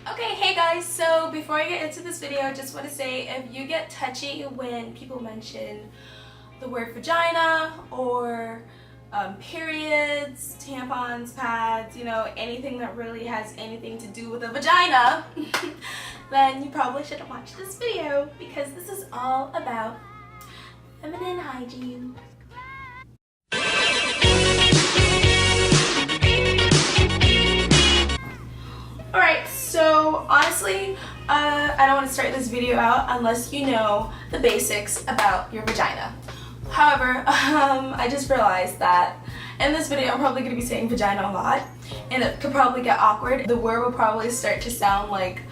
Okay, hey guys, so before I get into this video, I just want to say if you get touchy when people mention the word vagina or periods, tampons, pads, anything that really has anything to do with a vagina, then you probably shouldn't watch this video because this is all about feminine hygiene. Alright, so honestly, I don't want to start this video out unless you know the basics about your vagina. However, I just realized that in this video I'm probably going to be saying vagina a lot, and it could probably get awkward. The word will probably start to sound like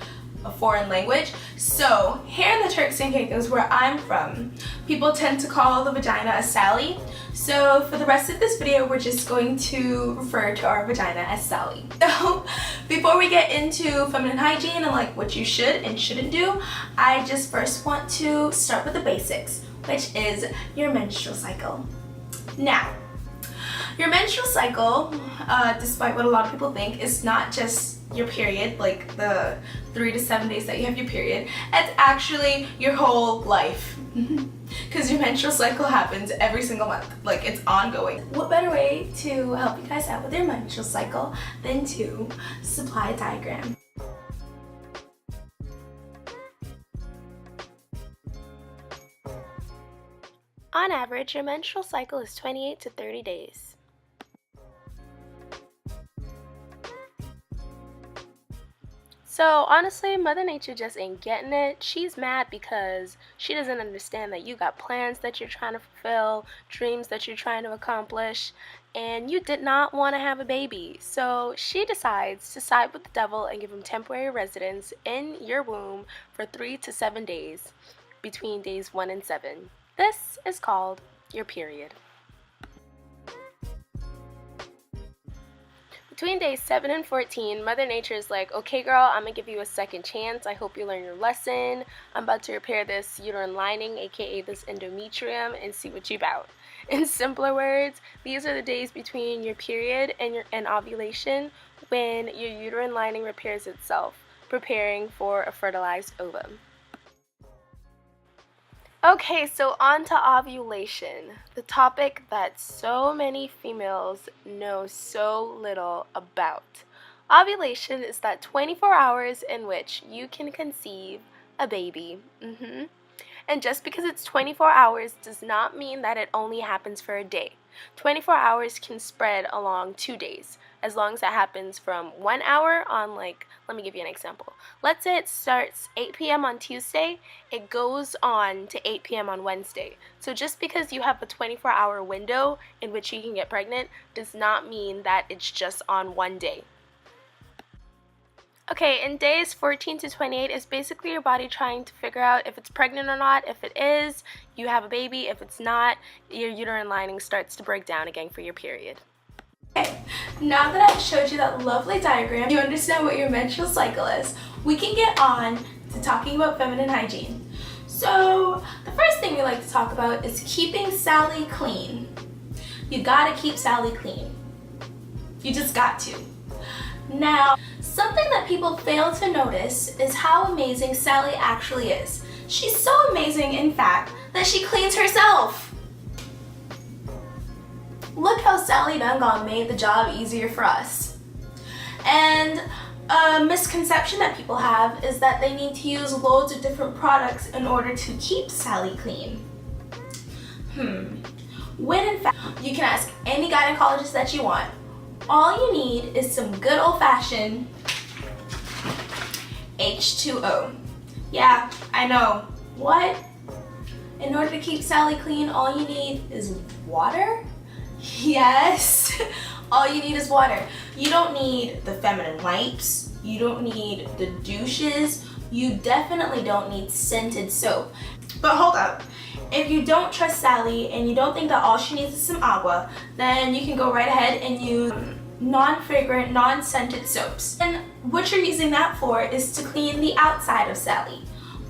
a foreign language. So here in the Turks and Caicos, where I'm from, people tend to call the vagina a Sally. So for the rest of this video, we're just going to refer to our vagina as Sally. So before we get into feminine hygiene and like what you should and shouldn't do, I just first want to start with the basics, which is your menstrual cycle. Now, your menstrual cycle, despite what a lot of people think, is not just your period, like the 3 to 7 days that you have your period. It's actually your whole life. Because your menstrual cycle happens every single month, like it's ongoing. What better way to help you guys out with your menstrual cycle than to supply a diagram? On average, your menstrual cycle is 28 to 30 days. So honestly, Mother Nature just ain't getting it. She's mad because she doesn't understand that you got plans that you're trying to fulfill, dreams that you're trying to accomplish, and you did not want to have a baby. So she decides to side with the devil and give him temporary residence in your womb for 3 to 7 days, between days 1 and 7. This is called your period. Between days 7 and 14, Mother Nature is like, okay girl, I'm gonna give you a second chance. I hope you learn your lesson. I'm about to repair this uterine lining, aka this endometrium, and see what you bout. In simpler words, these are the days between your period and ovulation when your uterine lining repairs itself, preparing for a fertilized ovum. Okay, so on to ovulation, the topic that so many females know so little about. Ovulation is that 24 hours in which you can conceive a baby. And just because it's 24 hours does not mean that it only happens for a day. 24 hours can spread along 2 days, as long as that happens from 1 hour on, like, let me give you an example. Let's say it starts 8 p.m. on Tuesday, it goes on to 8 p.m. on Wednesday. So just because you have a 24-hour window in which you can get pregnant does not mean that it's just on one day. Okay, in days 14 to 28 is basically your body trying to figure out if it's pregnant or not. If it is, you have a baby. If it's not, your uterine lining starts to break down again for your period. Okay, now that I've showed you that lovely diagram, you understand what your menstrual cycle is, we can get on to talking about feminine hygiene. So, the first thing we like to talk about is keeping Sally clean. You gotta keep Sally clean. You just got to. Now, something that people fail to notice is how amazing Sally actually is. She's so amazing, in fact, that she cleans herself. Look how Sally Dungon made the job easier for us. And a misconception that people have is that they need to use loads of different products in order to keep Sally clean. When in fact, you can ask any gynecologist that you want. All you need is some good old-fashioned H2O. Yeah, I know. What? In order to keep Sally clean, all you need is water? Yes, all you need is water. You don't need the feminine wipes. You don't need the douches. You definitely don't need scented soap. But hold up. If you don't trust Sally and you don't think that all she needs is some agua, then you can go right ahead and use non-fragrant, non-scented soaps. And what you're using that for is to clean the outside of Sally,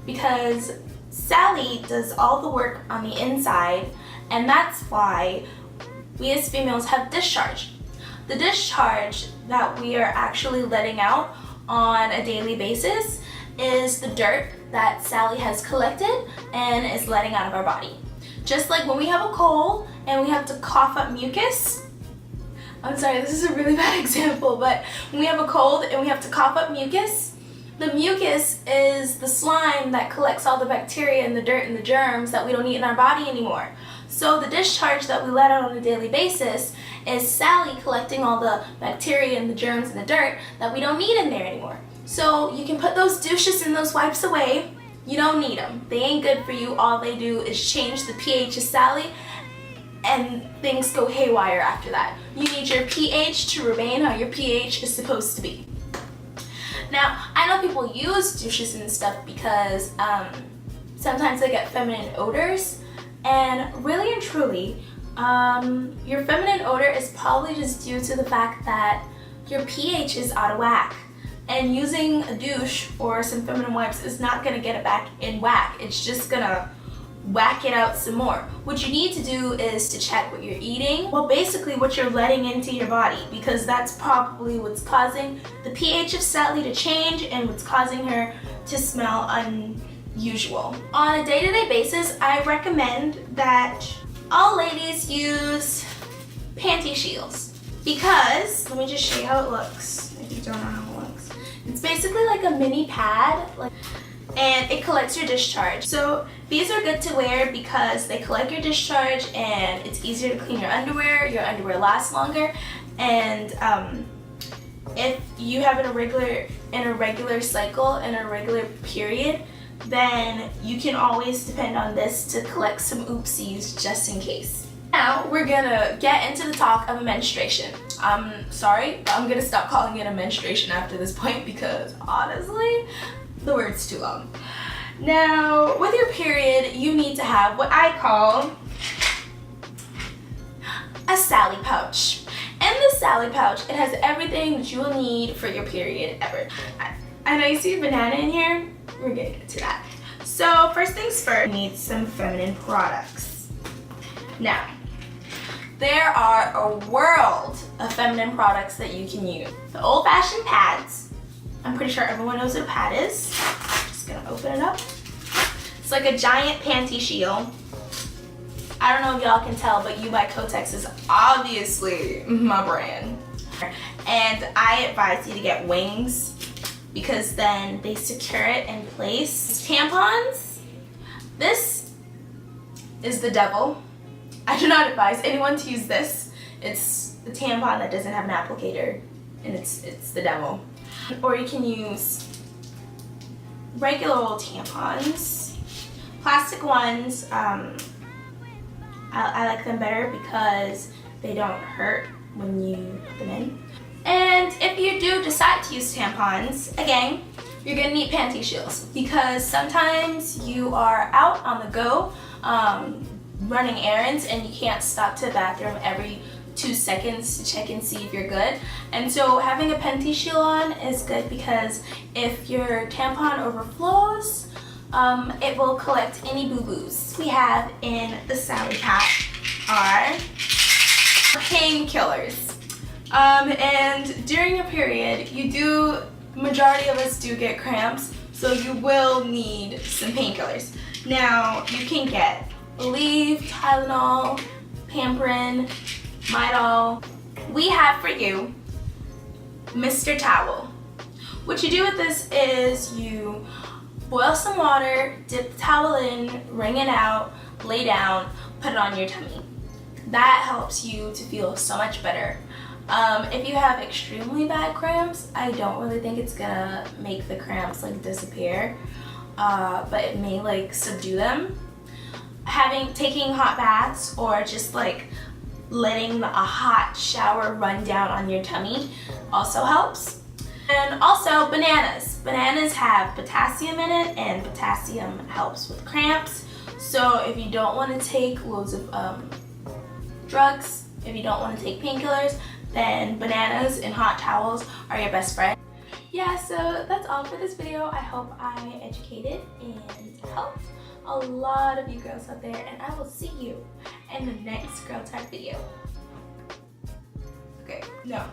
because Sally does all the work on the inside, and that's why we as females have discharge. The discharge that we are actually letting out on a daily basis is the dirt that Sally has collected and is letting out of our body. Just like when we have a cold and we have to cough up mucus. I'm sorry, this is a really bad example, but when we have a cold and we have to cough up mucus, the mucus is the slime that collects all the bacteria and the dirt and the germs that we don't need in our body anymore. So the discharge that we let out on a daily basis is Sally collecting all the bacteria and the germs and the dirt that we don't need in there anymore. So you can put those douches and those wipes away. You don't need them. They ain't good for you. All they do is change the pH of Sally and things go haywire after that. You need your pH to remain how your pH is supposed to be. Now, I know people use douches and stuff because sometimes they get feminine odors, and really and truly, your feminine odor is probably just due to the fact that your pH is out of whack. And using a douche or some feminine wipes is not gonna get it back in whack. It's just gonna whack it out some more. What you need to do is to check what you're eating, well, basically what you're letting into your body, because that's probably what's causing the pH of Sally to change and what's causing her to smell unusual. On a day-to-day basis, I recommend that all ladies use panty shields, because let me just show you how it looks if you don't know how it looks. It's basically like a mini pad, and it collects your discharge. So these are good to wear because they collect your discharge and it's easier to clean your underwear lasts longer, and if you have an irregular cycle and a regular period, then you can always depend on this to collect some oopsies just in case. Now we're gonna get into the talk of a menstruation. I'm sorry, but I'm gonna stop calling it a menstruation after this point because honestly, the word's too long. Now, with your period, you need to have what I call a Sally pouch. In the Sally pouch, it has everything that you will need for your period ever. I know you see a banana in here. We're gonna get to that. So first things first, you need some feminine products. Now, there are a world of feminine products that you can use. The old-fashioned pads. I'm pretty sure everyone knows what a pad is. Just gonna open it up. It's like a giant panty shield. I don't know if y'all can tell, but You by Kotex is obviously my brand. And I advise you to get wings because then they secure it in place. Tampons. This is the devil. I do not advise anyone to use this. It's a tampon that doesn't have an applicator, and it's the devil. Or you can use regular old tampons. Plastic ones, I like them better because they don't hurt when you put them in. And if you do decide to use tampons, again, you're gonna need panty shields because sometimes you are out on the go running errands and you can't stop to the bathroom every 2 seconds to check and see if you're good. And so having a panty shield on is good because if your tampon overflows, it will collect any boo-boos. We have in the Sally pack are painkillers. And during your period, majority of us do get cramps, so you will need some painkillers. Now, you can get Aleve, Tylenol, Pamprin, Midol. We have for you Mr. Towel. What you do with this is you boil some water, dip the towel in, wring it out, lay down, put it on your tummy. That helps you to feel so much better. If you have extremely bad cramps, I don't really think it's gonna make the cramps disappear, but it may subdue them. Taking hot baths or just letting a hot shower run down on your tummy also helps. And also bananas. Bananas have potassium in it, and potassium helps with cramps. So if you don't want to take loads of drugs, if you don't want to take painkillers, then bananas and hot towels are your best friend. Yeah, so that's all for this video. I hope I educated and helped a lot of you girls out there, and I will see you in the next Girl Talk video. Okay, no.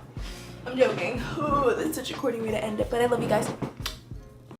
I'm joking. Oh, that's such a corny way to end it, but I love you guys.